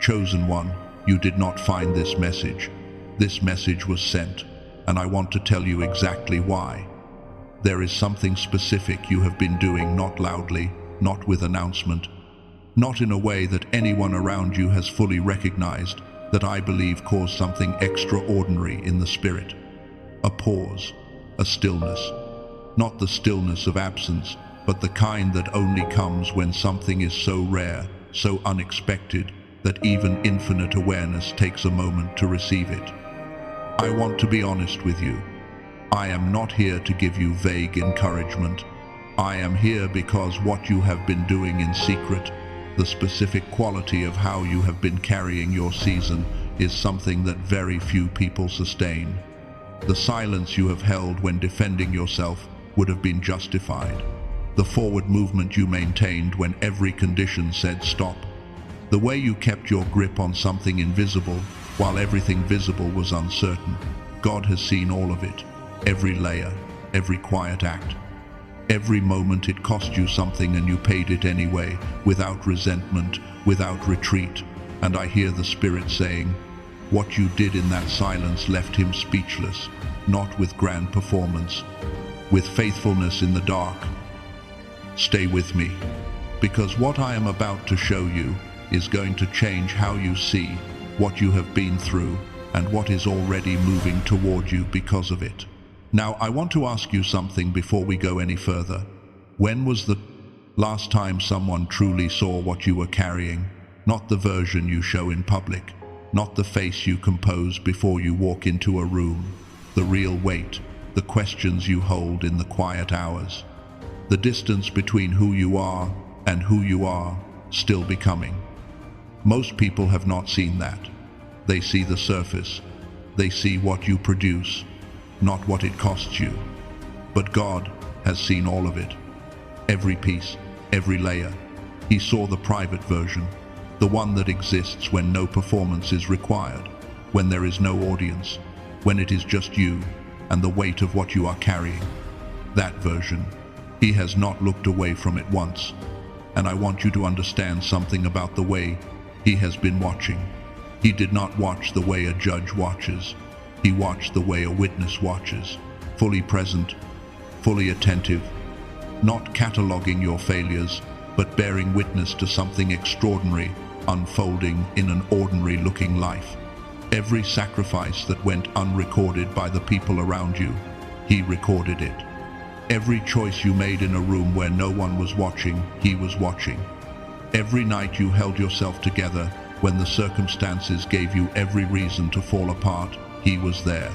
chosen one, you did not find this message. This message was sent, and I want to tell you exactly why. There is something specific you have been doing, not loudly, not with announcement, not in a way that anyone around you has fully recognized, that I believe caused something extraordinary in the spirit. A pause, a stillness. Not the stillness of absence, but the kind that only comes when something is so rare, so unexpected, that even infinite awareness takes a moment to receive it. I want to be honest with you. I am not here to give you vague encouragement. I am here because what you have been doing in secret, the specific quality of how you have been carrying your season, is something that very few people sustain. The silence you have held when defending yourself would have been justified. The forward movement you maintained when every condition said stop. The way you kept your grip on something invisible while everything visible was uncertain. God has seen all of it. Every layer, every quiet act. Every moment it cost you something and you paid it anyway, without resentment, without retreat. And I hear the Spirit saying, what you did in that silence left him speechless, not with grand performance, with faithfulness in the dark. Stay with me, because what I am about to show you is going to change how you see what you have been through and what is already moving toward you because of it. Now, I want to ask you something before we go any further. When was the last time someone truly saw what you were carrying? Not the version you show in public, not the face you compose before you walk into a room, the real weight, the questions you hold in the quiet hours, the distance between who you are and who you are still becoming. Most people have not seen that. They see the surface. They see what you produce, not what it costs you. But God has seen all of it. Every piece, every layer. He saw the private version, the one that exists when no performance is required, when there is no audience, when it is just you and the weight of what you are carrying. That version. He has not looked away from it once. And I want you to understand something about the way he has been watching. He did not watch the way a judge watches. He watched the way a witness watches, fully present, fully attentive, not cataloging your failures, but bearing witness to something extraordinary unfolding in an ordinary-looking life. Every sacrifice that went unrecorded by the people around you, he recorded it. Every choice you made in a room where no one was watching, he was watching. Every night you held yourself together when the circumstances gave you every reason to fall apart, he was there.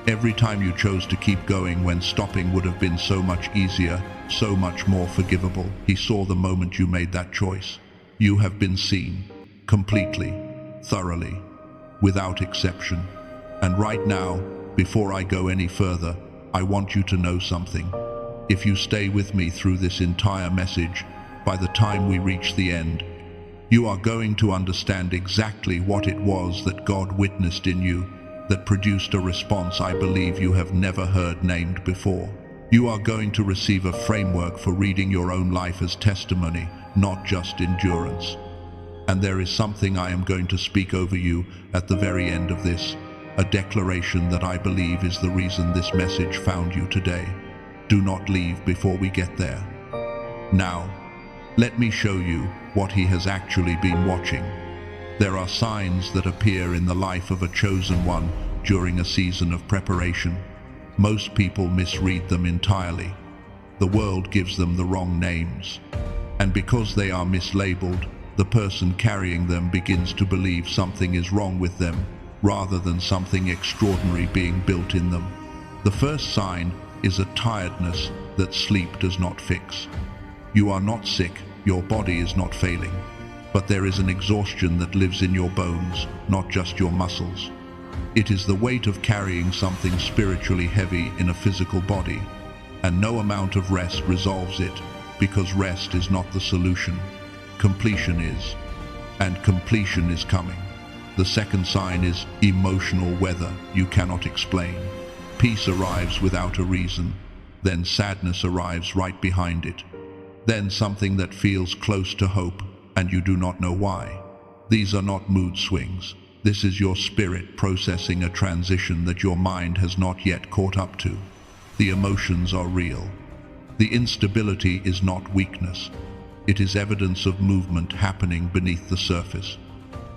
Every time you chose to keep going when stopping would have been so much easier, so much more forgivable, he saw the moment you made that choice. You have been seen, completely, thoroughly, without exception. And right now, before I go any further, I want you to know something. If you stay with me through this entire message, by the time we reach the end, you are going to understand exactly what it was that God witnessed in you that produced a response I believe you have never heard named before. You are going to receive a framework for reading your own life as testimony, not just endurance. And there is something I am going to speak over you at the very end of this, a declaration that I believe is the reason this message found you today. Do not leave before we get there. Now, let me show you what he has actually been watching. There are signs that appear in the life of a chosen one during a season of preparation. Most people misread them entirely. The world gives them the wrong names. And because they are mislabeled, the person carrying them begins to believe something is wrong with them, rather than something extraordinary being built in them. The first sign is a tiredness that sleep does not fix. You are not sick, your body is not failing, but there is an exhaustion that lives in your bones, not just your muscles. It is the weight of carrying something spiritually heavy in a physical body, and no amount of rest resolves it, because rest is not the solution. Completion is, and completion is coming. The second sign is emotional weather you cannot explain. Peace arrives without a reason, then sadness arrives right behind it. Then something that feels close to hope, and you do not know why. These are not mood swings. This is your spirit processing a transition that your mind has not yet caught up to. The emotions are real. The instability is not weakness. It is evidence of movement happening beneath the surface.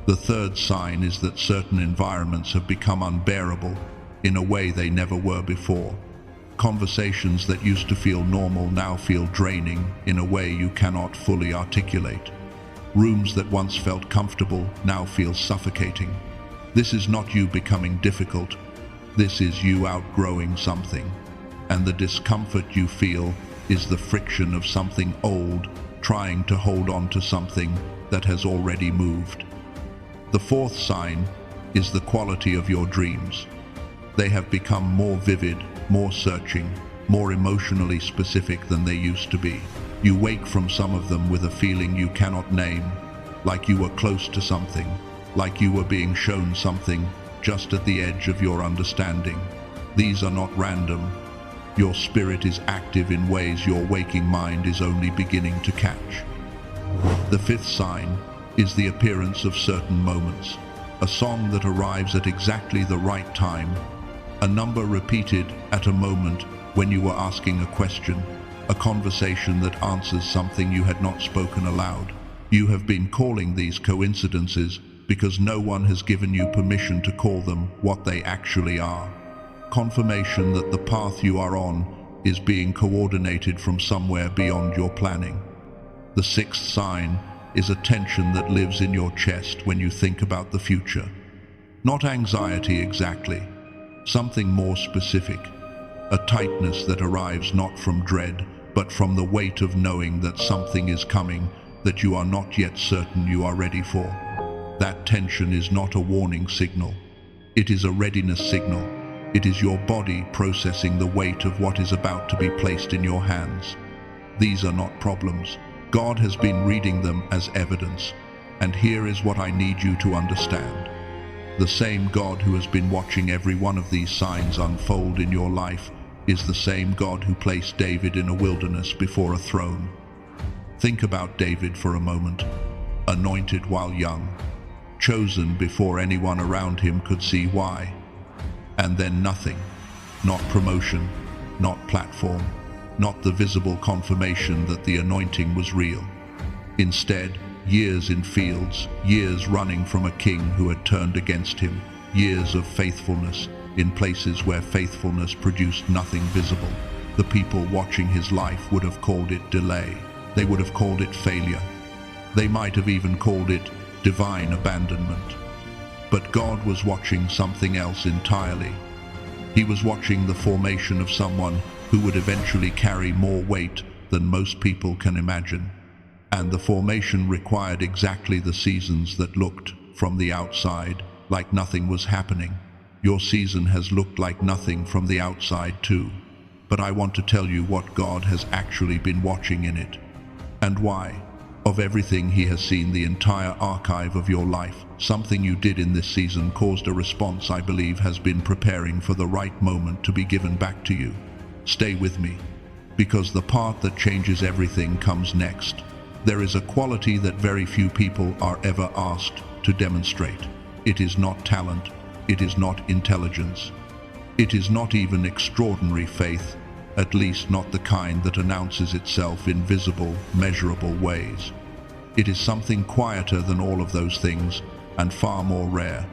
The third sign is that certain environments have become unbearable in a way they never were before. Conversations that used to feel normal now feel draining in a way you cannot fully articulate. Rooms that once felt comfortable now feel suffocating. This is not you becoming difficult. This is you outgrowing something. And the discomfort you feel is the friction of something old trying to hold on to something that has already moved. The fourth sign is the quality of your dreams. They have become more vivid, more searching, more emotionally specific than they used to be. You wake from some of them with a feeling you cannot name, like you were close to something, like you were being shown something just at the edge of your understanding. These are not random. Your spirit is active in ways your waking mind is only beginning to catch. The fifth sign is the appearance of certain moments. A song that arrives at exactly the right time, a number repeated at a moment when you were asking a question, a conversation that answers something you had not spoken aloud. You have been calling these coincidences because no one has given you permission to call them what they actually are. Confirmation that the path you are on is being coordinated from somewhere beyond your planning. The sixth sign is a tension that lives in your chest when you think about the future. Not anxiety exactly, something more specific. A tightness that arrives not from dread, but from the weight of knowing that something is coming that you are not yet certain you are ready for. That tension is not a warning signal. It is a readiness signal. It is your body processing the weight of what is about to be placed in your hands. These are not problems. God has been reading them as evidence, and here is what I need you to understand. The same God who has been watching every one of these signs unfold in your life is the same God who placed David in a wilderness before a throne. Think about David for a moment. Anointed while young, chosen before anyone around him could see why. And then nothing. Not promotion, not platform, not the visible confirmation that the anointing was real. Instead, years in fields, years running from a king who had turned against him, years of faithfulness in places where faithfulness produced nothing visible. The people watching his life would have called it delay. They would have called it failure. They might have even called it divine abandonment. But God was watching something else entirely. He was watching the formation of someone who would eventually carry more weight than most people can imagine. And the formation required exactly the seasons that looked, from the outside, like nothing was happening. Your season has looked like nothing from the outside too. But I want to tell you what God has actually been watching in it. And why? Of everything He has seen the entire archive of your life, something you did in this season caused a response I believe has been preparing for the right moment to be given back to you. Stay with me, because the part that changes everything comes next. There is a quality that very few people are ever asked to demonstrate. It is not talent. It is not intelligence. It is not even extraordinary faith, at least not the kind that announces itself in visible, measurable ways. It is something quieter than all of those things and far more rare.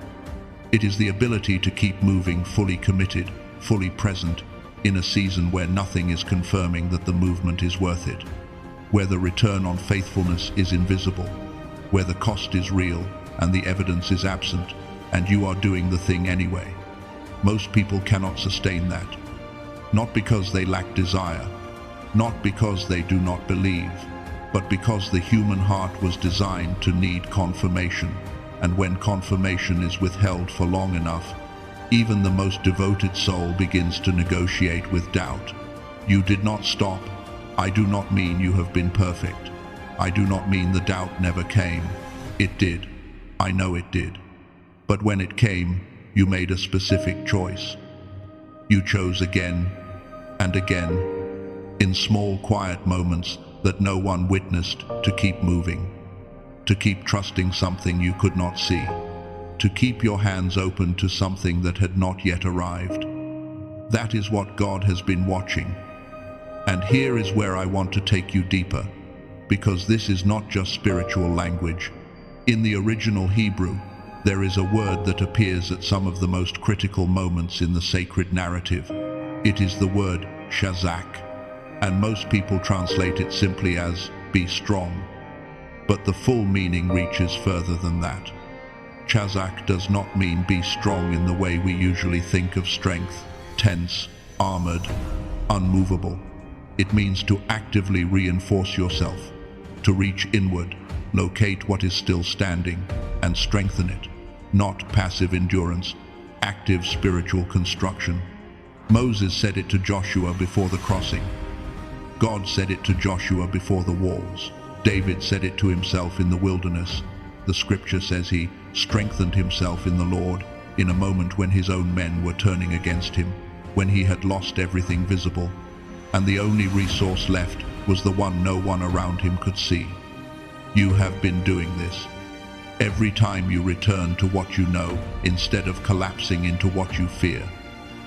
It is the ability to keep moving fully committed, fully present, in a season where nothing is confirming that the movement is worth it, where the return on faithfulness is invisible, where the cost is real and the evidence is absent, and you are doing the thing anyway. Most people cannot sustain that. Not because they lack desire, not because they do not believe, but because the human heart was designed to need confirmation, and when confirmation is withheld for long enough, even the most devoted soul begins to negotiate with doubt. You did not stop. I do not mean you have been perfect. I do not mean the doubt never came. It did. I know it did. But when it came, you made a specific choice. You chose again and again, in small, quiet moments that no one witnessed, to keep moving. to keep trusting something you could not see, to keep your hands open to something that had not yet arrived. That is what God has been watching. And here is where I want to take you deeper, because this is not just spiritual language. In the original Hebrew, there is a word that appears at some of the most critical moments in the sacred narrative. It is the word shazak, and most people translate it simply as be strong. But the full meaning reaches further than that. Chazak does not mean be strong in the way we usually think of strength, tense, armored, unmovable. It means to actively reinforce yourself, to reach inward, locate what is still standing, and strengthen it. Not passive endurance, active spiritual construction. Moses said it to Joshua before the crossing. God said it to Joshua before the walls. David said it to himself in the wilderness. The scripture says he strengthened himself in the Lord in a moment when his own men were turning against him, when he had lost everything visible, and the only resource left was the one no one around him could see. You have been doing this. Every time you return to what you know instead of collapsing into what you fear.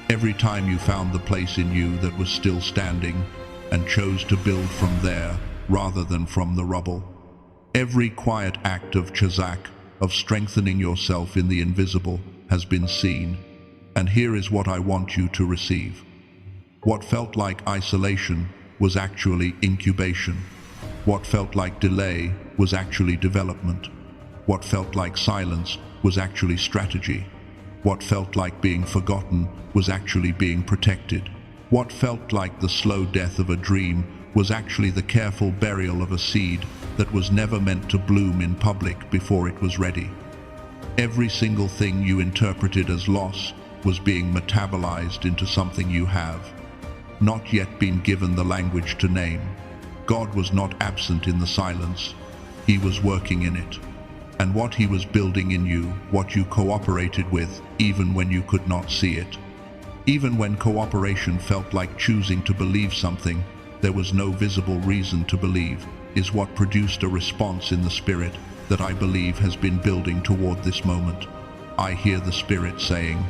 Every time you found the place in you that was still standing and chose to build from there rather than from the rubble. Every quiet act of chazak, of strengthening yourself in the invisible, has been seen. And here is what I want you to receive. What felt like isolation was actually incubation. What felt like delay was actually development. What felt like silence was actually strategy. What felt like being forgotten was actually being protected. What felt like the slow death of a dream was actually the careful burial of a seed that was never meant to bloom in public before it was ready. Every single thing you interpreted as loss was being metabolized into something you have, not yet been given the language to name. God was not absent in the silence. He was working in it. And what he was building in you, what you cooperated with, even when you could not see it. Even when cooperation felt like choosing to believe something there was no visible reason to believe, is what produced a response in the Spirit that I believe has been building toward this moment. I hear the Spirit saying,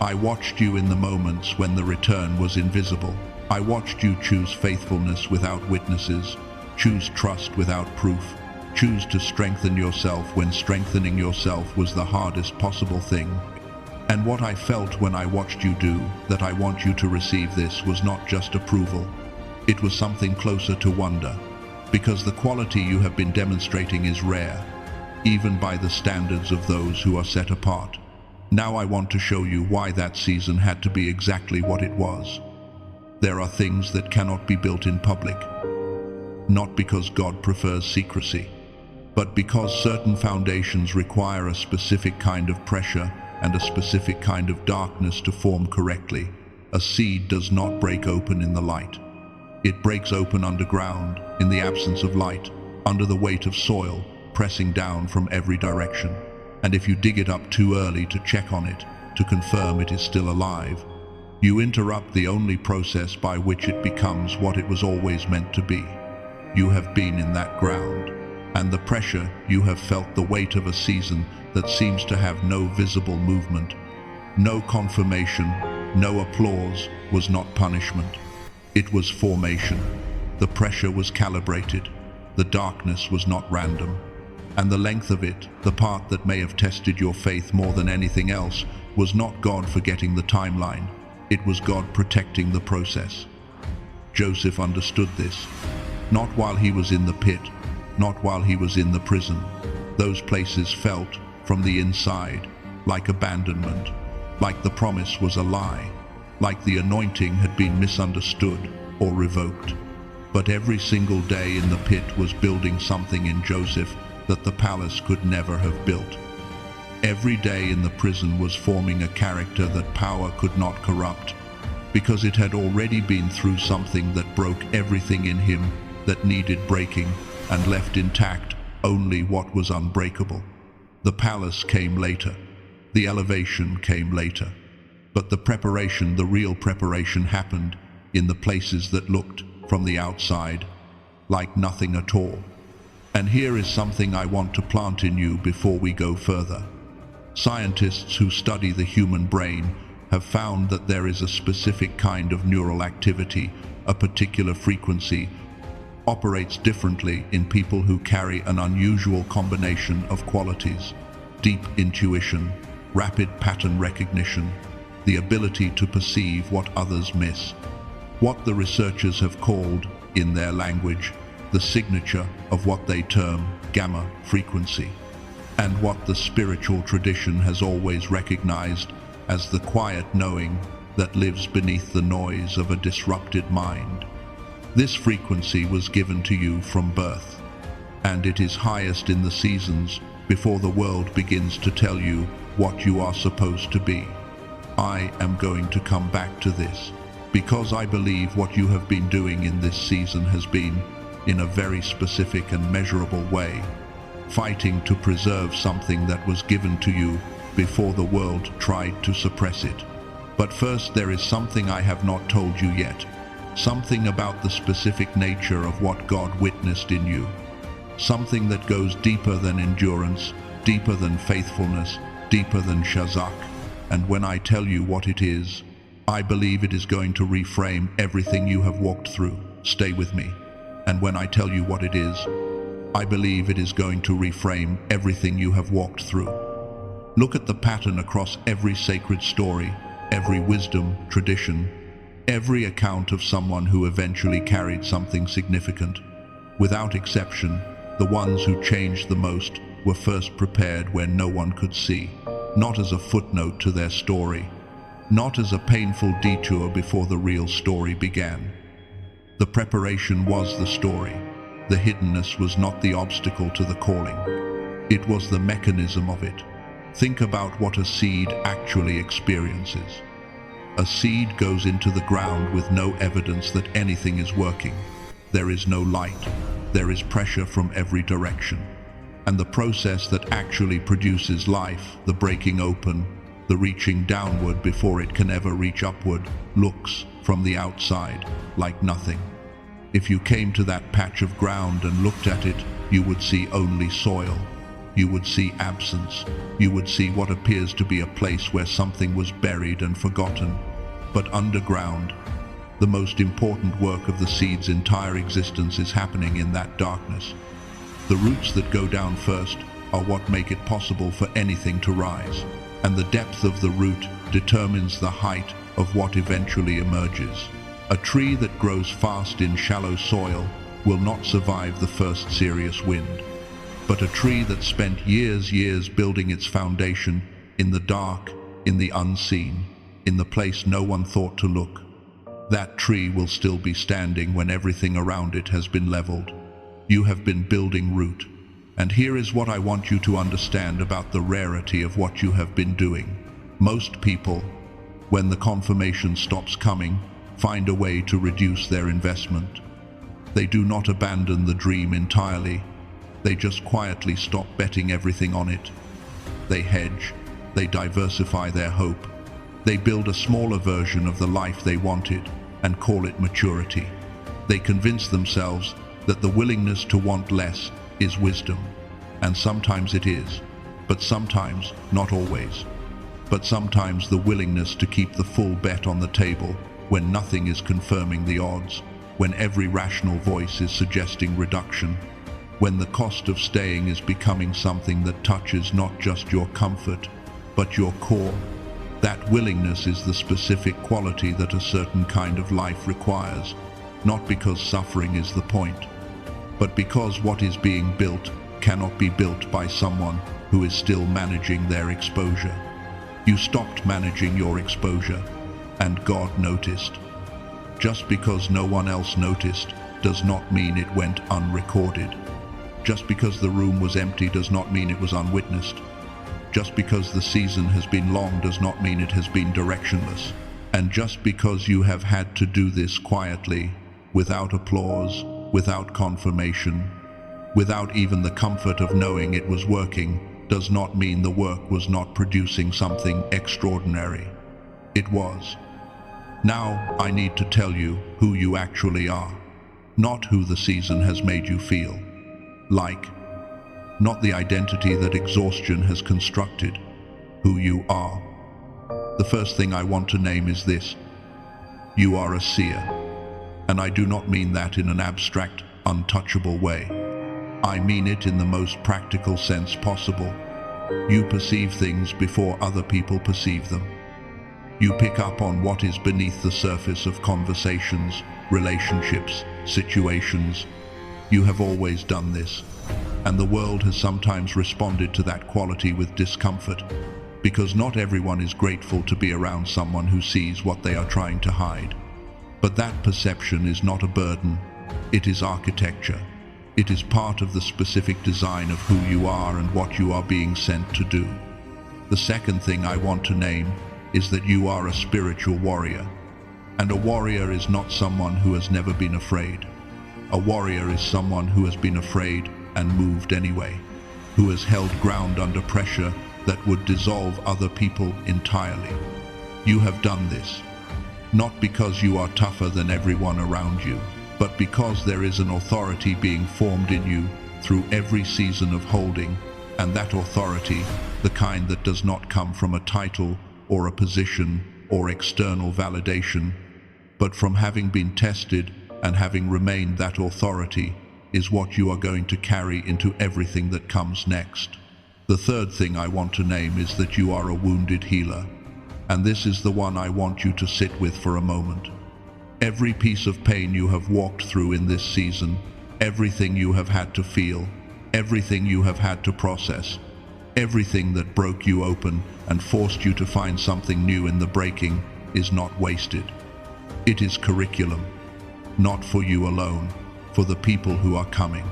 I watched you in the moments when the return was invisible. I watched you choose faithfulness without witnesses, choose trust without proof, choose to strengthen yourself when strengthening yourself was the hardest possible thing. And what I felt when I watched you do, that I want you to receive this, was not just approval. It was something closer to wonder, because the quality you have been demonstrating is rare, even by the standards of those who are set apart. Now I want to show you why that season had to be exactly what it was. There are things that cannot be built in public, not because God prefers secrecy, but because certain foundations require a specific kind of pressure and a specific kind of darkness to form correctly. A seed does not break open in the light. It breaks open underground, in the absence of light, under the weight of soil, pressing down from every direction. And if you dig it up too early to check on it, to confirm it is still alive, you interrupt the only process by which it becomes what it was always meant to be. You have been in that ground, and the pressure you have felt, the weight of a season that seems to have no visible movement, no confirmation, no applause, was not punishment. It was formation. The pressure was calibrated. The darkness was not random. And the length of it, the part that may have tested your faith more than anything else, was not God forgetting the timeline. It was God protecting the process. Joseph understood this. Not while he was in the pit, not while he was in the prison. Those places felt, from the inside, like abandonment, like the promise was a lie, like the anointing had been misunderstood or revoked. But every single day in the pit was building something in Joseph that the palace could never have built. Every day in the prison was forming a character that power could not corrupt, because it had already been through something that broke everything in him that needed breaking and left intact only what was unbreakable. The palace came later. The elevation came later. But the preparation, the real preparation, happened in the places that looked, from the outside, like nothing at all. And here is something I want to plant in you before we go further. Scientists who study the human brain have found that there is a specific kind of neural activity, a particular frequency, operates differently in people who carry an unusual combination of qualities: deep intuition, rapid pattern recognition, the ability to perceive what others miss. What the researchers have called, in their language, the signature of what they term gamma frequency, and what the spiritual tradition has always recognized as the quiet knowing that lives beneath the noise of a disrupted mind. This frequency was given to you from birth, and it is highest in the seasons before the world begins to tell you what you are supposed to be. I am going to come back to this, because I believe what you have been doing in this season has been, in a very specific and measurable way, fighting to preserve something that was given to you before the world tried to suppress it. But first, there is something I have not told you yet, something about the specific nature of what God witnessed in you, something that goes deeper than endurance, deeper than faithfulness, deeper than shazak. And when I tell you what it is, I believe it is going to reframe everything you have walked through. Stay with me. And when I tell you what it is, I believe it is going to reframe everything you have walked through. Look at the pattern across every sacred story, every wisdom, tradition, every account of someone who eventually carried something significant. Without exception, the ones who changed the most were first prepared where no one could see, not as a footnote to their story, not as a painful detour before the real story began. The preparation was the story. The hiddenness was not the obstacle to the calling. It was the mechanism of it. Think about what a seed actually experiences. A seed goes into the ground with no evidence that anything is working. There is no light. There is pressure from every direction. And the process that actually produces life, the breaking open, the reaching downward before it can ever reach upward, looks, from the outside, like nothing. If you came to that patch of ground and looked at it, you would see only soil. You would see absence. You would see what appears to be a place where something was buried and forgotten. But underground, the most important work of the seed's entire existence is happening in that darkness. The roots that go down first are what make it possible for anything to rise, and the depth of the root determines the height of what eventually emerges. A tree that grows fast in shallow soil will not survive the first serious wind, but a tree that spent years building its foundation in the dark, in the unseen, in the place no one thought to look, that tree will still be standing when everything around it has been leveled. You have been building root, and here is what I want you to understand about the rarity of what you have been doing. Most people, when the confirmation stops coming, find a way to reduce their investment. They do not abandon the dream entirely. They just quietly stop betting everything on it. They hedge. They diversify their hope. They build a smaller version of the life they wanted and call it maturity. They convince themselves that the willingness to want less is wisdom. And sometimes it is, but sometimes, not always. But sometimes the willingness to keep the full bet on the table when nothing is confirming the odds, when every rational voice is suggesting reduction, when the cost of staying is becoming something that touches not just your comfort, but your core. That willingness is the specific quality that a certain kind of life requires, not because suffering is the point, but because what is being built cannot be built by someone who is still managing their exposure. You stopped managing your exposure, and God noticed. Just because no one else noticed does not mean it went unrecorded. Just because the room was empty does not mean it was unwitnessed. Just because the season has been long does not mean it has been directionless. And just because you have had to do this quietly, without applause, without confirmation, without even the comfort of knowing it was working, does not mean the work was not producing something extraordinary. It was. Now I need to tell you who you actually are, not who the season has made you feel. like, not the identity that exhaustion has constructed, who you are. The first thing I want to name is this: you are a seer. And I do not mean that in an abstract, untouchable way. I mean it in the most practical sense possible. You perceive things before other people perceive them. You pick up on what is beneath the surface of conversations, relationships, situations. You have always done this, and the world has sometimes responded to that quality with discomfort, because not everyone is grateful to be around someone who sees what they are trying to hide. But that perception is not a burden, it is architecture. It is part of the specific design of who you are and what you are being sent to do. The second thing I want to name is that you are a spiritual warrior. And a warrior is not someone who has never been afraid. A warrior is someone who has been afraid and moved anyway, who has held ground under pressure that would dissolve other people entirely. You have done this, not because you are tougher than everyone around you, but because there is an authority being formed in you through every season of holding, and that authority, the kind that does not come from a title or a position or external validation, but from having been tested and having remained that authority, is what you are going to carry into everything that comes next. The third thing I want to name is that you are a wounded healer, and this is the one I want you to sit with for a moment. Every piece of pain you have walked through in this season, everything you have had to feel, everything you have had to process, everything that broke you open and forced you to find something new in the breaking, is not wasted. It is curriculum, not for you alone, for the people who are coming.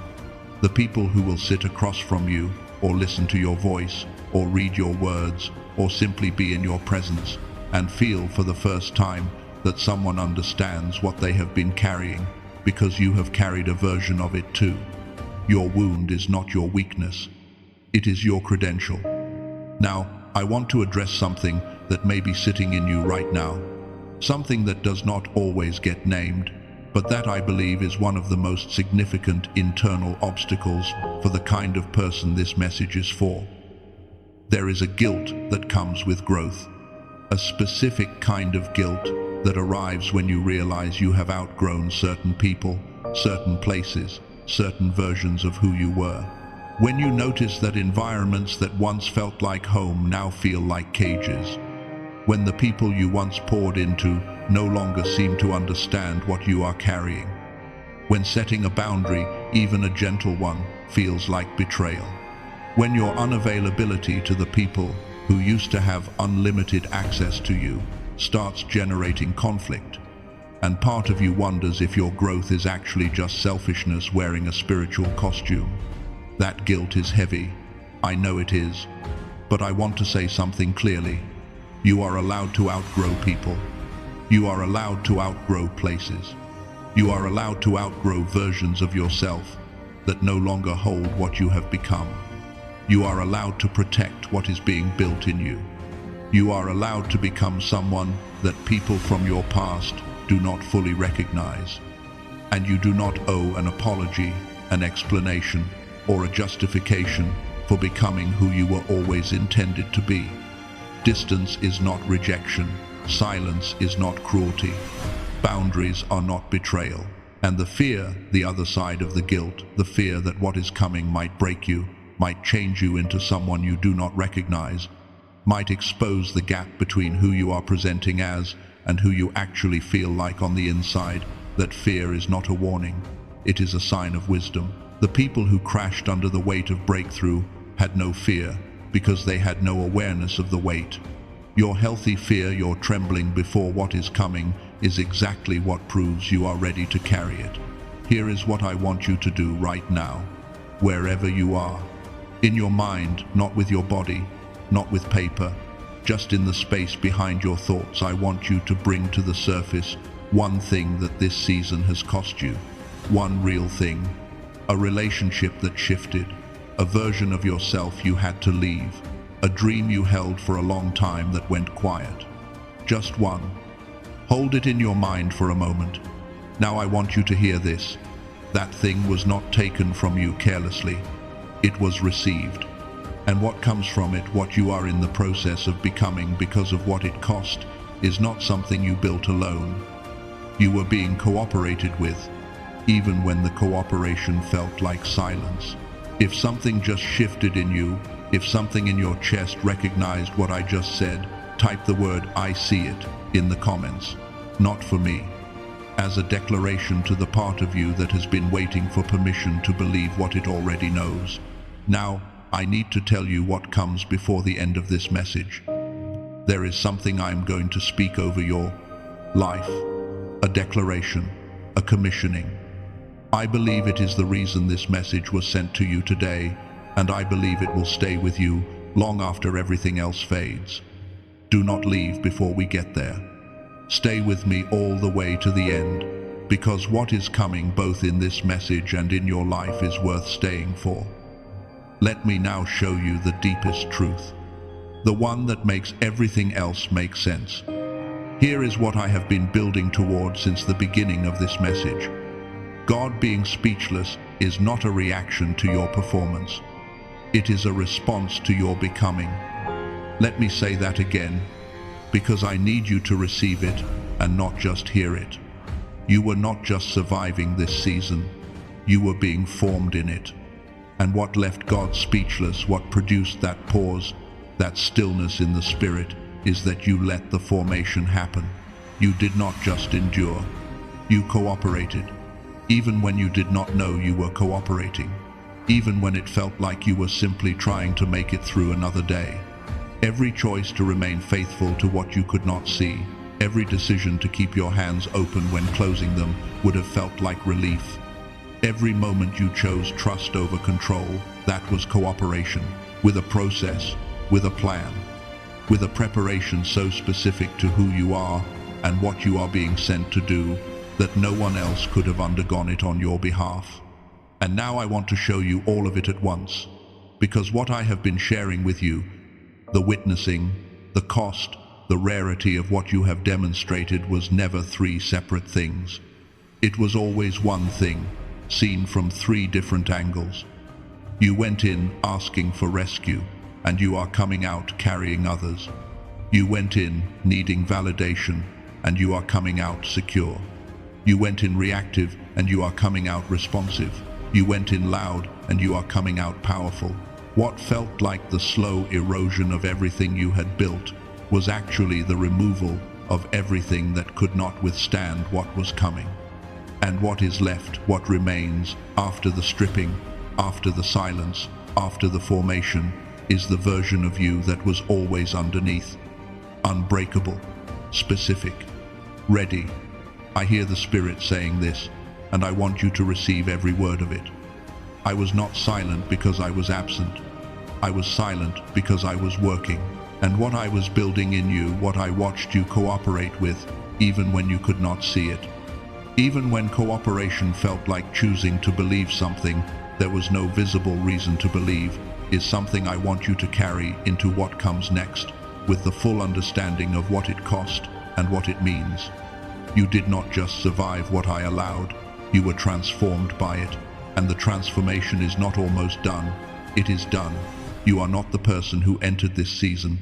The people who will sit across from you, or listen to your voice, or read your words, or simply be in your presence, and feel for the first time that someone understands what they have been carrying, because you have carried a version of it too. Your wound is not your weakness. It is your credential. Now, I want to address something that may be sitting in you right now, something that does not always get named, but that I believe is one of the most significant internal obstacles for the kind of person this message is for. There is a guilt that comes with growth, a specific kind of guilt that arrives when you realize you have outgrown certain people, certain places, certain versions of who you were. When you notice that environments that once felt like home now feel like cages. When the people you once poured into no longer seem to understand what you are carrying. When setting a boundary, even a gentle one, feels like betrayal. When your unavailability to the people who used to have unlimited access to you starts generating conflict, and part of you wonders if your growth is actually just selfishness wearing a spiritual costume. That guilt is heavy. I know it is. But I want to say something clearly. You are allowed to outgrow people. You are allowed to outgrow places. You are allowed to outgrow versions of yourself that no longer hold what you have become. You are allowed to protect what is being built in you. You are allowed to become someone that people from your past do not fully recognize. And you do not owe an apology, an explanation, or a justification for becoming who you were always intended to be. Distance is not rejection. Silence is not cruelty. Boundaries are not betrayal. And the fear, the other side of the guilt, the fear that what is coming might break you, might change you into someone you do not recognize, might expose the gap between who you are presenting as and who you actually feel like on the inside. That fear is not a warning. It is a sign of wisdom. The people who crashed under the weight of breakthrough had no fear because they had no awareness of the weight. Your healthy fear, your trembling before what is coming, is exactly what proves you are ready to carry it. Here is what I want you to do right now, wherever you are. In your mind, not with your body, not with paper, just in the space behind your thoughts. I want you to bring to the surface one thing that this season has cost you. One real thing. A relationship that shifted. A version of yourself you had to leave. A dream you held for a long time that went quiet. Just one. Hold it in your mind for a moment. Now I want you to hear this. That thing was not taken from you carelessly. It was received. And what comes from it, what you are in the process of becoming because of what it cost, is not something you built alone. You were being cooperated with, even when the cooperation felt like silence. If something just shifted in you, if something in your chest recognized what I just said, type the word "I see it" in the comments. Not for me. As a declaration to the part of you that has been waiting for permission to believe what it already knows. Now, I need to tell you what comes before the end of this message. There is something I am going to speak over your life. A declaration, a commissioning. I believe it is the reason this message was sent to you today, and I believe it will stay with you long after everything else fades. Do not leave before we get there. Stay with me all the way to the end, because what is coming both in this message and in your life is worth staying for. Let me now show you the deepest truth, the one that makes everything else make sense. Here is what I have been building toward since the beginning of this message. God being speechless is not a reaction to your performance. It is a response to your becoming. Let me say that again, because I need you to receive it and not just hear it. You were not just surviving this season, you were being formed in it. And what left God speechless, what produced that pause, that stillness in the spirit, is that you let the formation happen. You did not just endure, you cooperated. Even when you did not know you were cooperating. Even when it felt like you were simply trying to make it through another day. Every choice to remain faithful to what you could not see, every decision to keep your hands open when closing them would have felt like relief. Every moment you chose trust over control, that was cooperation, with a process, with a plan, with a preparation so specific to who you are and what you are being sent to do, that no one else could have undergone it on your behalf. And now I want to show you all of it at once, because what I have been sharing with you, the witnessing, the cost, the rarity of what you have demonstrated was never three separate things. It was always one thing, seen from three different angles. You went in asking for rescue, and you are coming out carrying others. You went in needing validation, and you are coming out secure. You went in reactive, and you are coming out responsive. You went in loud, and you are coming out powerful. What felt like the slow erosion of everything you had built was actually the removal of everything that could not withstand what was coming. And what is left, what remains, after the stripping, after the silence, after the formation, is the version of you that was always underneath. Unbreakable, specific, ready. I hear the Spirit saying this, and I want you to receive every word of it. I was not silent because I was absent. I was silent because I was working. And what I was building in you, what I watched you cooperate with, even when you could not see it. Even when cooperation felt like choosing to believe something there was no visible reason to believe, is something I want you to carry into what comes next, with the full understanding of what it cost and what it means. You did not just survive what I allowed, you were transformed by it, and the transformation is not almost done, it is done. You are not the person who entered this season,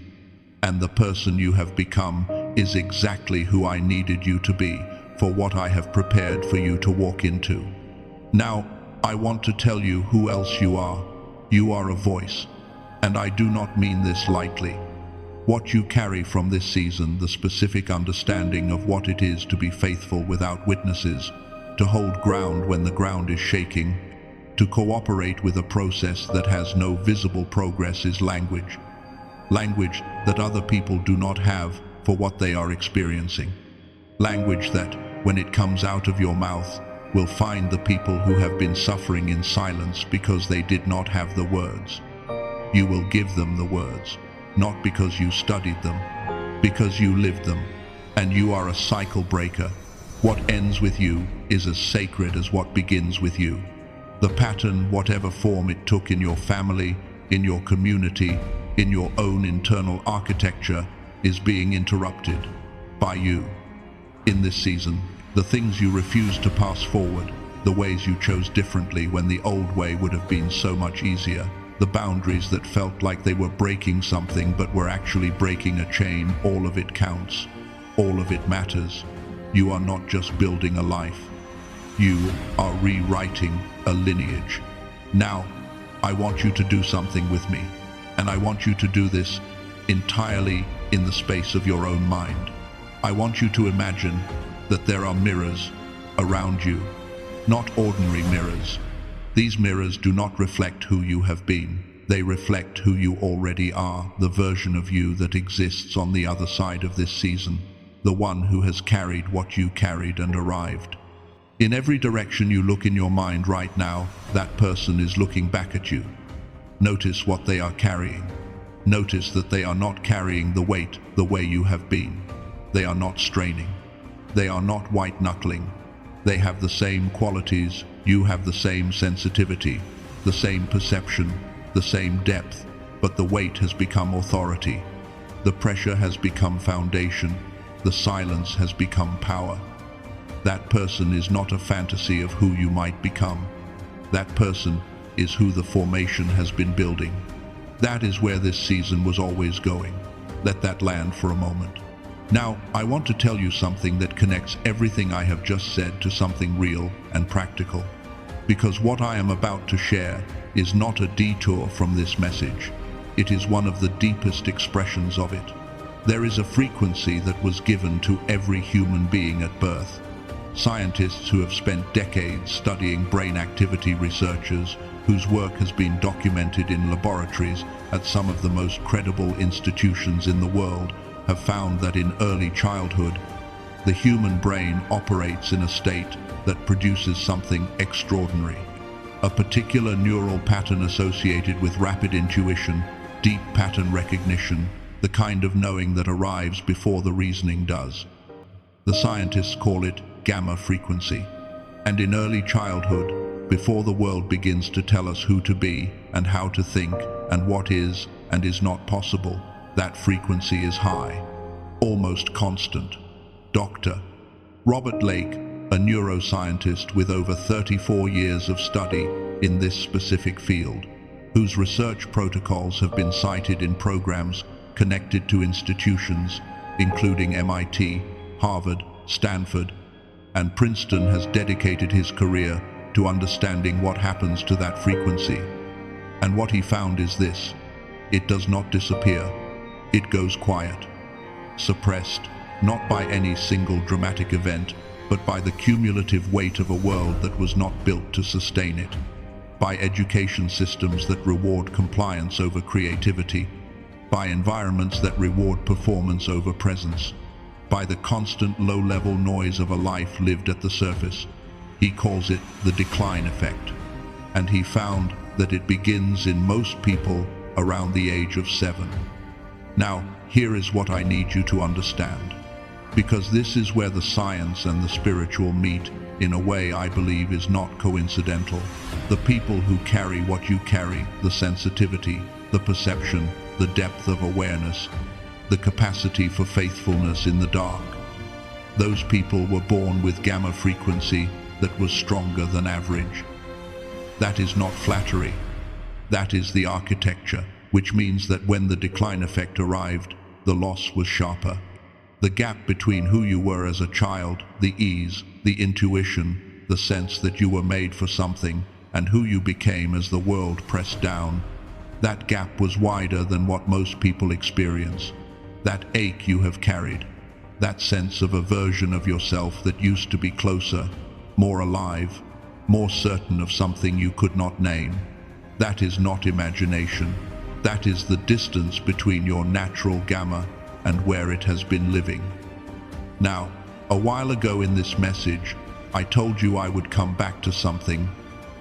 and the person you have become is exactly who I needed you to be for what I have prepared for you to walk into. Now, I want to tell you who else you are. You are a voice, and I do not mean this lightly. What you carry from this season, the specific understanding of what it is to be faithful without witnesses, to hold ground when the ground is shaking, to cooperate with a process that has no visible progress, is language. Language that other people do not have for what they are experiencing. Language that, when it comes out of your mouth, will find the people who have been suffering in silence because they did not have the words. You will give them the words, not because you studied them, because you lived them, and you are a cycle breaker. What ends with you is as sacred as what begins with you. The pattern, whatever form it took in your family, in your community, in your own internal architecture, is being interrupted by you. In this season, the things you refuse to pass forward, the ways you chose differently when the old way would have been so much easier, the boundaries that felt like they were breaking something but were actually breaking a chain. All of it counts. All of it matters. You are not just building a life. You are rewriting a lineage. Now, I want you to do something with me, and I want you to do this entirely in the space of your own mind. I want you to imagine that there are mirrors around you, not ordinary mirrors. These mirrors do not reflect who you have been. They reflect who you already are, the version of you that exists on the other side of this season, the one who has carried what you carried and arrived. In every direction you look in your mind right now, that person is looking back at you. Notice what they are carrying. Notice that they are not carrying the weight the way you have been. They are not straining. They are not white-knuckling. They have the same qualities. You have the same sensitivity, the same perception, the same depth, but the weight has become authority. The pressure has become foundation. The silence has become power. That person is not a fantasy of who you might become. That person is who the formation has been building. That is where this season was always going. Let that land for a moment. Now, I want to tell you something that connects everything I have just said to something real and practical. Because what I am about to share is not a detour from this message. It is one of the deepest expressions of it. There is a frequency that was given to every human being at birth. Scientists who have spent decades studying brain activity, researchers whose work has been documented in laboratories at some of the most credible institutions in the world, have found that in early childhood, the human brain operates in a state that produces something extraordinary. A particular neural pattern associated with rapid intuition, deep pattern recognition, the kind of knowing that arrives before the reasoning does. The scientists call it gamma frequency. And in early childhood, before the world begins to tell us who to be and how to think and what is and is not possible, that frequency is high, almost constant. Dr. Robert Lake, a neuroscientist with over 34 years of study in this specific field, whose research protocols have been cited in programs connected to institutions including MIT, Harvard, Stanford, and Princeton, has dedicated his career to understanding what happens to that frequency. And what he found is this: it does not disappear, it goes quiet, suppressed, not by any single dramatic event, but by the cumulative weight of a world that was not built to sustain it, by education systems that reward compliance over creativity, by environments that reward performance over presence, by the constant low-level noise of a life lived at the surface. He calls it the decline effect. And he found that it begins in most people around the age of 7. Now, here is what I need you to understand, because this is where the science and the spiritual meet in a way I believe is not coincidental. The people who carry what you carry, the sensitivity, the perception, the depth of awareness, the capacity for faithfulness in the dark. Those people were born with gamma frequency that was stronger than average. That is not flattery. That is the architecture, which means that when the decline effect arrived, the loss was sharper. The gap between who you were as a child, the ease, the intuition, the sense that you were made for something, and who you became as the world pressed down, that gap was wider than what most people experience. That ache you have carried, that sense of a version of yourself that used to be closer, more alive, more certain of something you could not name, that is not imagination. That is the distance between your natural gamma and where it has been living. Now, a while ago in this message, I told you I would come back to something.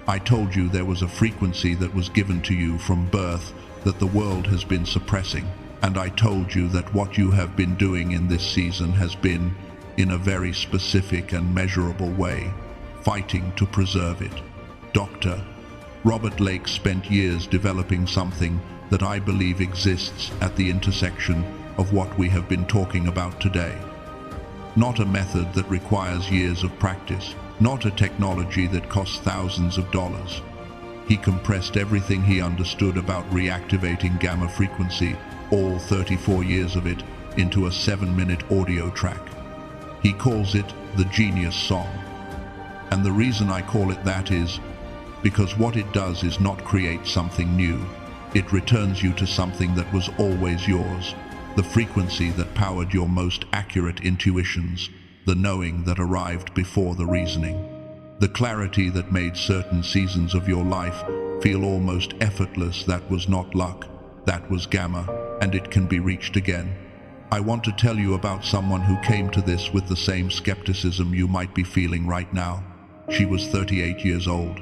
I told you there was a frequency that was given to you from birth that the world has been suppressing. And I told you that what you have been doing in this season has been, in a very specific and measurable way, fighting to preserve it. Dr. Robert Lake spent years developing something that I believe exists at the intersection of what we have been talking about today. Not a method that requires years of practice, not a technology that costs thousands of dollars. He compressed everything he understood about reactivating gamma frequency, all 34 years of it, into a 7-minute audio track. He calls it the Genius Song. And the reason I call it that is because what it does is not create something new. It returns you to something that was always yours, the frequency that powered your most accurate intuitions, the knowing that arrived before the reasoning, the clarity that made certain seasons of your life feel almost effortless. That was not luck, that was gamma, and it can be reached again. I want to tell you about someone who came to this with the same skepticism you might be feeling right now. She was 38 years old.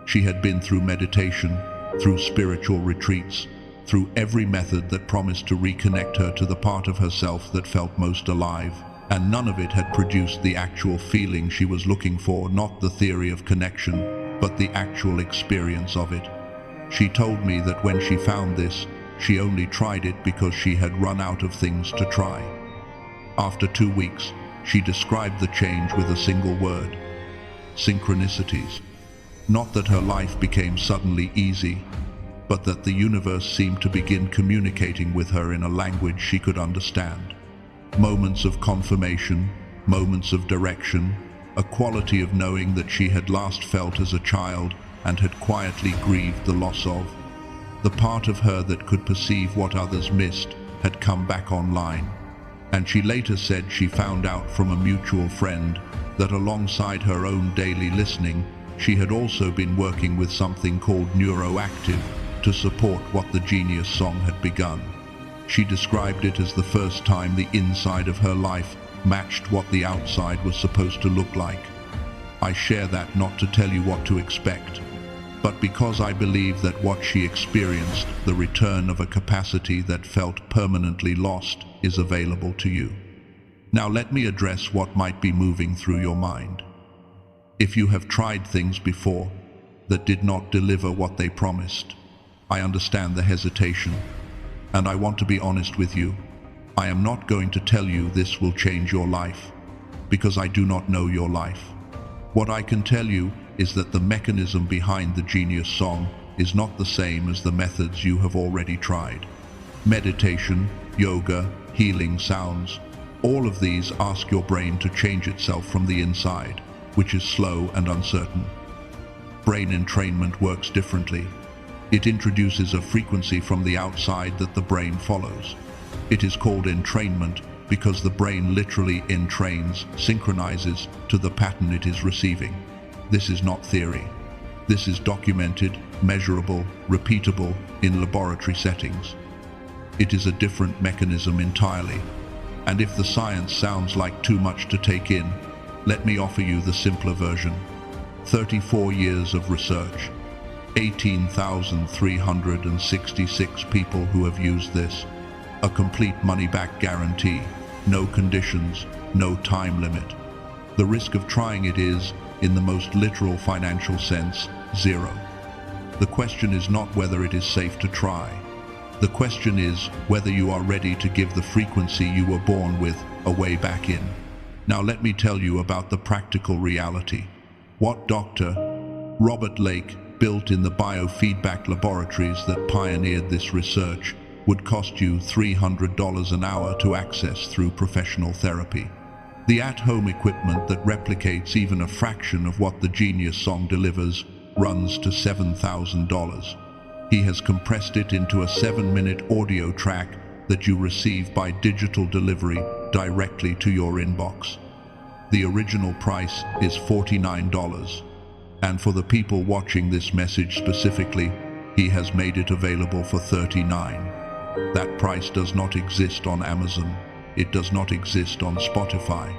She had been through meditation, through spiritual retreats, through every method that promised to reconnect her to the part of herself that felt most alive. And none of it had produced the actual feeling she was looking for, not the theory of connection, but the actual experience of it. She told me that when she found this, she only tried it because she had run out of things to try. After 2 weeks, she described the change with a single word: synchronicities. Not that her life became suddenly easy, but that the universe seemed to begin communicating with her in a language she could understand. Moments of confirmation, moments of direction, a quality of knowing that she had last felt as a child and had quietly grieved the loss of. The part of her that could perceive what others missed had come back online, and she later said she found out from a mutual friend that alongside her own daily listening, she had also been working with something called Neuroactive to support what the Genius Song had begun. She described it as the first time the inside of her life matched what the outside was supposed to look like. I share that not to tell you what to expect, but because I believe that what she experienced, the return of a capacity that felt permanently lost, is available to you. Now let me address what might be moving through your mind. If you have tried things before that did not deliver what they promised, I understand the hesitation. And I want to be honest with you. I am not going to tell you this will change your life, because I do not know your life. What I can tell you is that the mechanism behind the Genius Song is not the same as the methods you have already tried. Meditation, yoga, healing sounds, all of these ask your brain to change itself from the inside, which is slow and uncertain. Brain entrainment works differently. It introduces a frequency from the outside that the brain follows. It is called entrainment because the brain literally entrains, synchronizes to the pattern it is receiving. This is not theory. This is documented, measurable, repeatable in laboratory settings. It is a different mechanism entirely. And if the science sounds like too much to take in, let me offer you the simpler version. 34 years of research. 18,366 people who have used this. A complete money-back guarantee. No conditions, no time limit. The risk of trying it is, in the most literal financial sense, zero. The question is not whether it is safe to try. The question is whether you are ready to give the frequency you were born with a way back in. Now let me tell you about the practical reality. What Dr. Robert Lake built in the biofeedback laboratories that pioneered this research would cost you $300 an hour to access through professional therapy. The at-home equipment that replicates even a fraction of what the Genius Song delivers runs to $7,000. He has compressed it into a 7-minute audio track that you receive by digital delivery directly to your inbox. The original price is $49. And for the people watching this message specifically, he has made it available for $39. That price does not exist on Amazon. It does not exist on Spotify.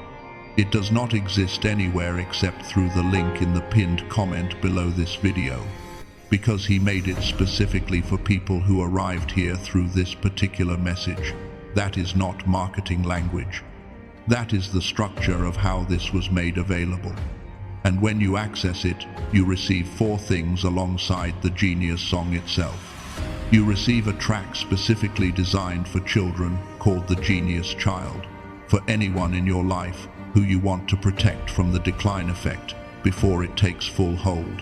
It does not exist anywhere except through the link in the pinned comment below this video, because he made it specifically for people who arrived here through this particular message. That is not marketing language. That is the structure of how this was made available. And when you access it, you receive 4 things alongside the Genius Song itself. You receive a track specifically designed for children called the Genius Child, for anyone in your life who you want to protect from the decline effect, before it takes full hold.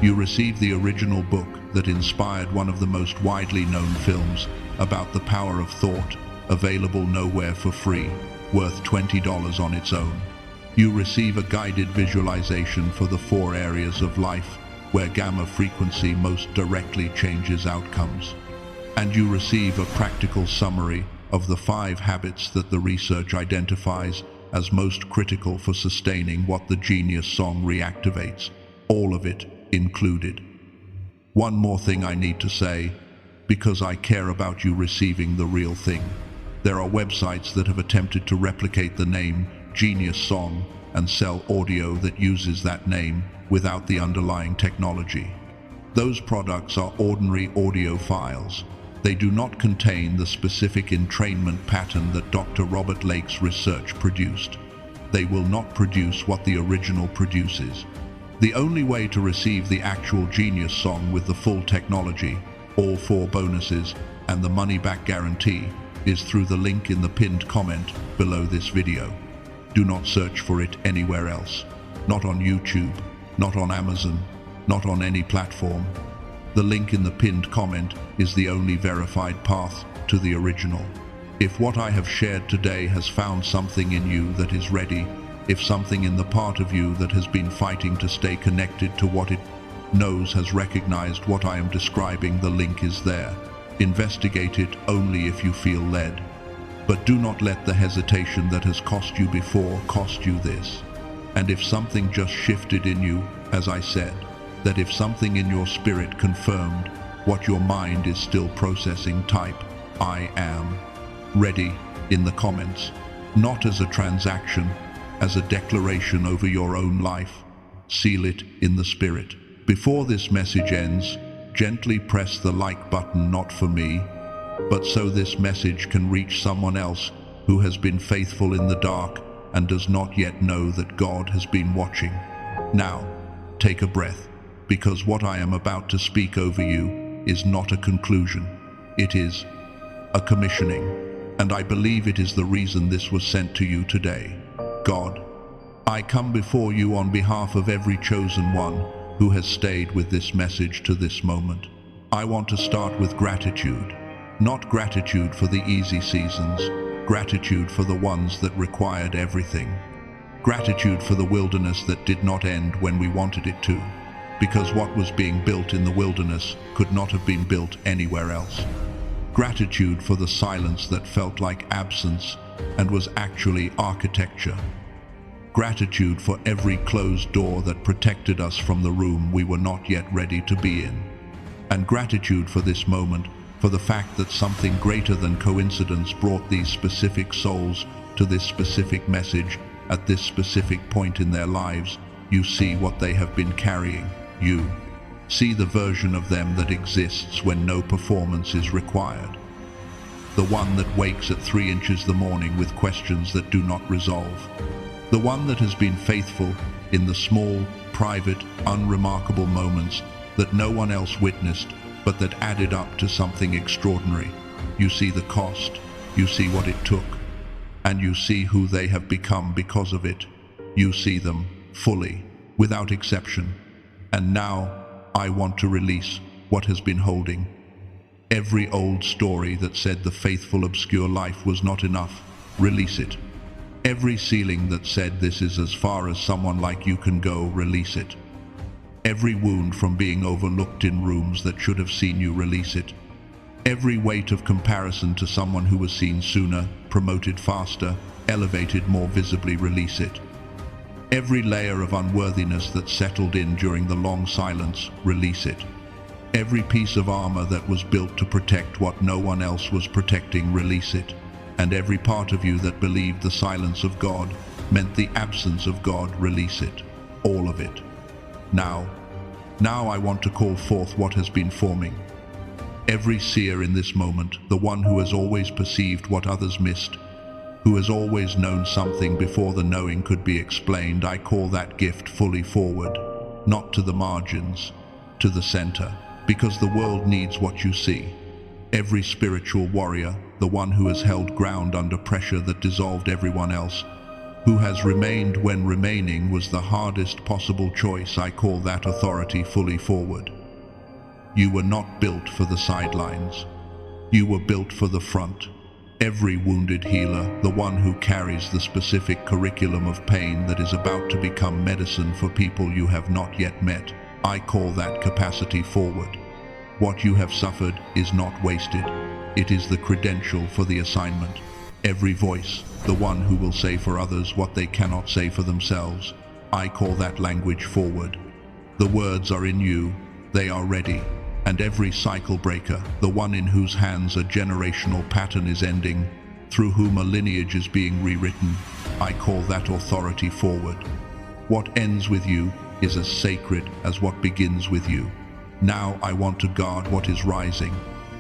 You receive the original book that inspired one of the most widely known films about the power of thought, available nowhere for free, worth $20 on its own. You receive a guided visualization for the 4 areas of life where gamma frequency most directly changes outcomes. And you receive a practical summary of the 5 habits that the research identifies as most critical for sustaining what the genius song reactivates, all of it included. One more thing I need to say, because I care about you receiving the real thing. There are websites that have attempted to replicate the name Genius Song and sell audio that uses that name without the underlying technology. Those products are ordinary audio files. They do not contain the specific entrainment pattern that Dr. Robert Lake's research produced. They will not produce what the original produces. The only way to receive the actual Genius Song with the full technology, all 4 bonuses, and the money-back guarantee is through the link in the pinned comment below this video. Do not search for it anywhere else. Not on YouTube, not on Amazon, not on any platform. The link in the pinned comment is the only verified path to the original. If what I have shared today has found something in you that is ready, if something in the part of you that has been fighting to stay connected to what it knows has recognized what I am describing, the link is there. Investigate it only if you feel led. But do not let the hesitation that has cost you before cost you this. And if something just shifted in you, as I said, that if something in your spirit confirmed what your mind is still processing, type "I am ready" in the comments, not as a transaction, as a declaration over your own life. Seal it in the spirit. Before this message ends, gently press the like button, not for me, but so this message can reach someone else who has been faithful in the dark and does not yet know that God has been watching. Now, take a breath, because what I am about to speak over you is not a conclusion. It is a commissioning, and I believe it is the reason this was sent to you today. God, I come before you on behalf of every chosen one who has stayed with this message to this moment. I want to start with gratitude. Not gratitude for the easy seasons, gratitude for the ones that required everything. Gratitude for the wilderness that did not end when we wanted it to, because what was being built in the wilderness could not have been built anywhere else. Gratitude for the silence that felt like absence and was actually architecture. Gratitude for every closed door that protected us from the room we were not yet ready to be in. And gratitude for this moment, for the fact that something greater than coincidence brought these specific souls to this specific message at this specific point in their lives. You see what they have been carrying. You see the version of them that exists when no performance is required. The one that wakes at 3 inches the morning with questions that do not resolve. The one that has been faithful in the small, private, unremarkable moments that no one else witnessed, but that added up to something extraordinary. You see the cost, you see what it took, and you see who they have become because of it. You see them fully, without exception. And now, I want to release what has been holding. Every old story that said the faithful obscure life was not enough, release it. Every ceiling that said this is as far as someone like you can go, release it. Every wound from being overlooked in rooms that should have seen you, release it. Every weight of comparison to someone who was seen sooner, promoted faster, elevated more visibly, release it. Every layer of unworthiness that settled in during the long silence, release it. Every piece of armor that was built to protect what no one else was protecting, release it. And every part of you that believed the silence of God meant the absence of God, release it. All of it. Now I want to call forth what has been forming. Every seer in this moment, the one who has always perceived what others missed, who has always known something before the knowing could be explained, I call that gift fully forward, not to the margins, to the center, because the world needs what you see. Every spiritual warrior, the one who has held ground under pressure that dissolved everyone else, who has remained when remaining was the hardest possible choice. I call that authority fully forward. You were not built for the sidelines. You were built for the front. Every wounded healer, the one who carries the specific curriculum of pain that is about to become medicine for people you have not yet met, I call that capacity forward. What you have suffered is not wasted. It is the credential for the assignment. Every voice, the one who will say for others what they cannot say for themselves, I call that language forward. The words are in you, they are ready. And every cycle breaker, the one in whose hands a generational pattern is ending, through whom a lineage is being rewritten, I call that authority forward. What ends with you is as sacred as what begins with you. Now I want to guard what is rising.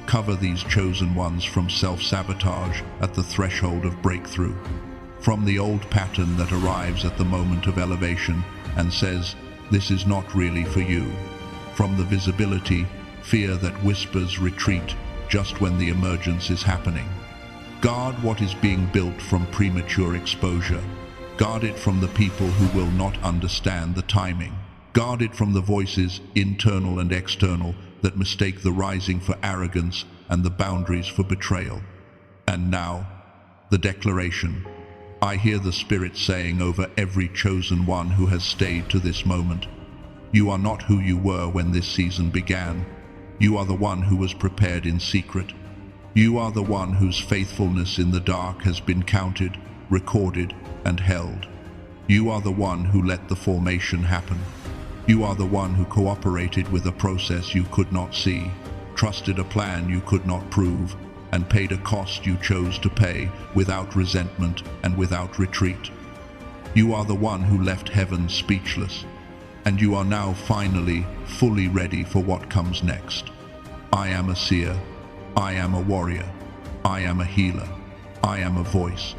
Cover these chosen ones from self-sabotage at the threshold of breakthrough. From the old pattern that arrives at the moment of elevation and says, this is not really for you. From the visibility, fear that whispers retreat just when the emergence is happening. Guard what is being built from premature exposure. Guard it from the people who will not understand the timing. Guard it from the voices, internal and external, that mistake the rising for arrogance and the boundaries for betrayal. And now, the declaration. I hear the Spirit saying over every chosen one who has stayed to this moment, you are not who you were when this season began. You are the one who was prepared in secret. You are the one whose faithfulness in the dark has been counted, recorded, and held. You are the one who let the formation happen. You are the one who cooperated with a process you could not see, trusted a plan you could not prove, and paid a cost you chose to pay without resentment and without retreat. You are the one who left heaven speechless, and you are now finally fully ready for what comes next. I am a seer. I am a warrior. I am a healer. I am a voice.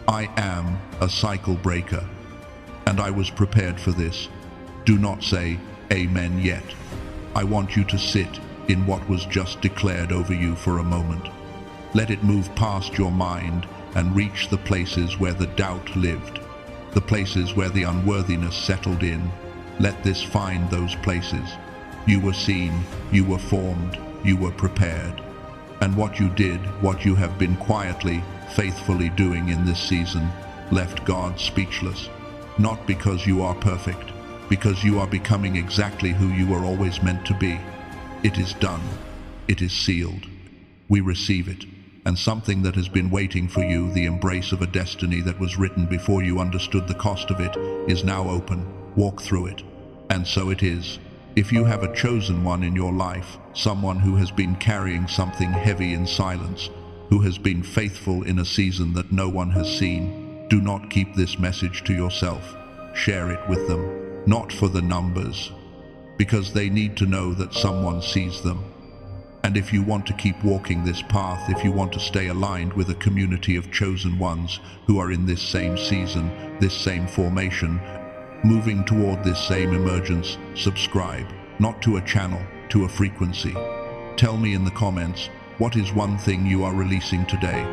I am a cycle breaker. And I was prepared for this. Do not say amen yet. I want you to sit in what was just declared over you for a moment. Let it move past your mind and reach the places where the doubt lived, the places where the unworthiness settled in. Let this find those places. You were seen, you were formed, you were prepared. And what you did, what you have been quietly, faithfully doing in this season, left God speechless. Not because you are perfect, because you are becoming exactly who you were always meant to be. It is done. It is sealed. We receive it. And something that has been waiting for you, the embrace of a destiny that was written before you understood the cost of it, is now open. Walk through it. And so it is. If you have a chosen one in your life, someone who has been carrying something heavy in silence, who has been faithful in a season that no one has seen, do not keep this message to yourself. Share it with them, not for the numbers, because they need to know that someone sees them. And if you want to keep walking this path, if you want to stay aligned with a community of chosen ones who are in this same season, this same formation, moving toward this same emergence, subscribe, not to a channel, to a frequency. Tell me in the comments, what is one thing you are releasing today?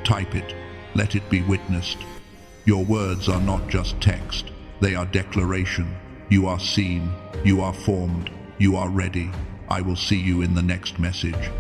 Type it. Let it be witnessed. Your words are not just text. They are declaration. You are seen. You are formed. You are ready. I will see you in the next message.